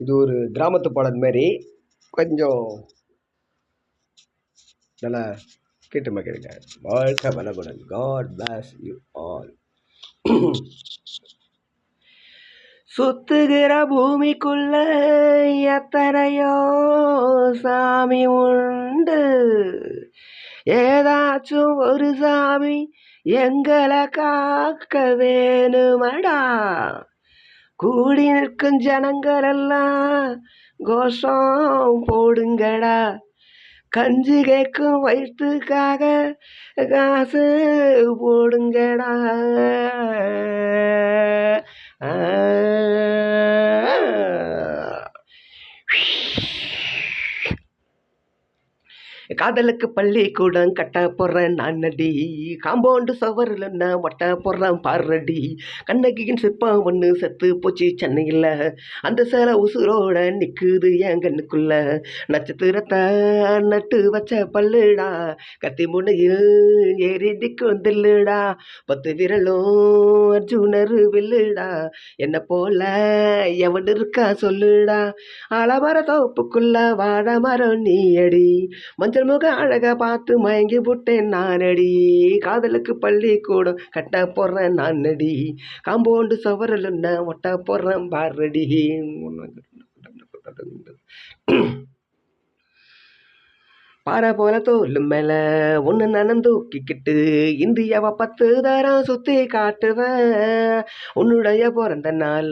இது ஒரு கிராமத்து பாடல் மாதிரி கொஞ்சம் நல்லா கேட்டு மகிழுங்க. வாழ்க வளமுடன். God bless you all. சுத்துகிற பூமிக்குள்ள எத்தனையோ சாமி உண்டு, ஏதாச்சும் ஒரு சாமி எங்களை காக்க வேணுமடா. கூடி நிற்கும் ஜனங்கள் எல்லாம் கோஷம் போடுங்கடா. கஞ்சி கேட்கும் வயிற்றுக்காக காசு போடுங்கடா. காதலுக்கு பள்ளிக்கூடம் கட்ட போடுறேன் நானடி, காம்பவுண்டு சவரில் நான் ஒட்ட போடுறேன் பாரடி. கண்ணகியின் சிற்பம் ஒன்று செத்து போச்சு சென்னையில், அந்த சேலை உசுரோட நிற்குது என் கண்ணுக்குள்ள. நட்சத்திரத்தை நட்டு வச்ச பல்லுடா, கத்தி முனையில் ஏறி நிற்கும் தில்லுடா. 10 விரலும் அர்ஜுனர் வில்லுடா, என்ன போல எவன் இருக்கா சொல்லுடா. ஆலமர தோப்புக்குள்ள வாழ மரம் நீ அடி, மஞ்சள் முக அழக பார்த்து மயங்கி புட்டேன் நானடி. காதலுக்கு பள்ளிக்கூடம் கட்ட போடுறேன் நானடி, காம்பவுண்டு சவரல் ஒட்ட போடுறேன் பாரடி. பாறை போல தோல் மேல ஒன்று நனந்தூக்கிக்கிட்டு இந்தியாவை 10 தரம் சுற்றி காட்டுவேன். உன்னுடைய பிறந்த நாள்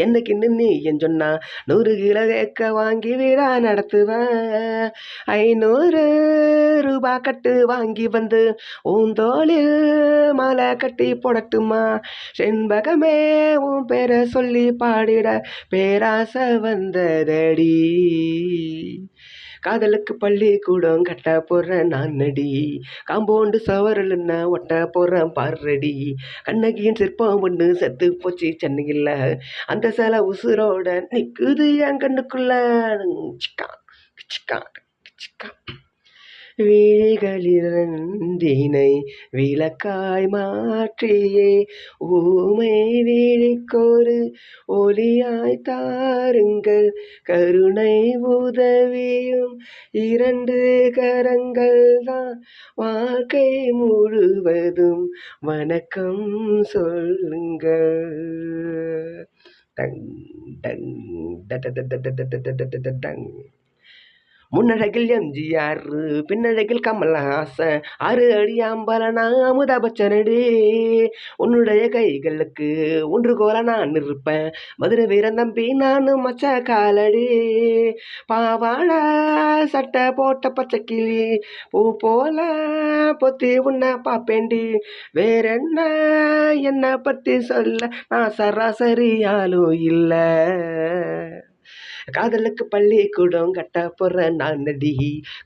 என்னைக்குன்னு நீ என் சொன்னா 100 கிலோ கேக்க வாங்கி விழா நடத்துவேன். 500 ரூபாய் கட்டு வாங்கி வந்து உந்தோளில் மாலை கட்டி போடட்டுமா. செண்பகமே உன் பேரை சொல்லி பாடிட பேராசை வந்ததடி. காதலுக்கு பள்ளிக்கூடம் கட்ட போடுறேன் நானடி, காம்பவுண்டு சவரில் ஒட்ட போடுறேன் பாரடி. கண்ணகியின் சிற்பம் ஒன்று செத்து போச்சு சென்னையில், அந்த சிலை உசுரோட நிற்குது என் கண்ணுக்குள்ள. சிக்கா சிக்கா சிக்கா. விழிகளிரண்டினை விளக்காய் மாற்றியே ஊமை விழிக்கொரு ஒளியாய் தாருங்கள். கருணை உதவியும் 2 கரங்கள் தான் வாழ்க்கை முழுவதும் வணக்கம் சொல்லுங்கள். டங் டங் டங். முன்னழகில் எம்ஜிஆர், பின்னழகில் கமலஹாசன், 6 அடி அம்பலனா அமுதா பச்சனடி. உன்னுடைய கைகளுக்கு ஊன்றுகோல நான் இருப்பேன், மதுரை வீரன் தம்பி நானும் மச்ச காலடி. பாவாட சட்டை போட்ட பச்சைக்கிளி பூ போல பொத்தி உன்னை பாப்பேண்டி. வேறென்ன என்னை பற்றி சொல்ல, நான் சராசரியாலும் இல்லை. காதலுக்கு பள்ளிக்கூடம் கட்ட போடுறேன் நானடி,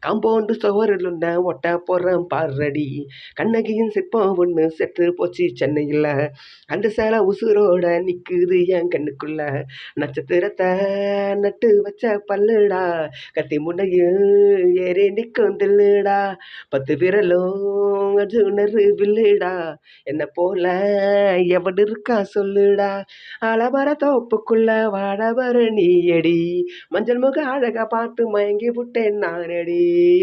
காம்பவுண்டு சவரில் ஒட்ட போடுறேன் பாரடி. கண்ணகியின் சிற்பம் ஒன்று செத்து போச்சு சென்னையில், அந்த சேலை உசுரோட நிற்குது என் கண்ணுக்குள்ள. நட்சத்திரத்தை நட்டு வச்ச பல்லுடா, கத்தி முனையில் ஏறி நிற்கும் தில்லுடா. 10 விரலும் அர்ஜுனர் வில்லுடா, என்ன போல எவன் இருக்கா சொல்லுடா. ஆலமர தோப்புக்குள்ள வாழவர நீயடி, மஞ்சள் முக அழகா பார்த்து மயங்கி புட்டேன் நானடி.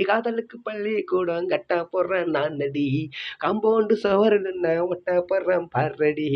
காதலுக்கு பள்ளிக்கூடம் கட்ட போடுறேன் நானடி, காம்பவுண்டு சவரில் ஒட்ட போடுறேன் பாரடி.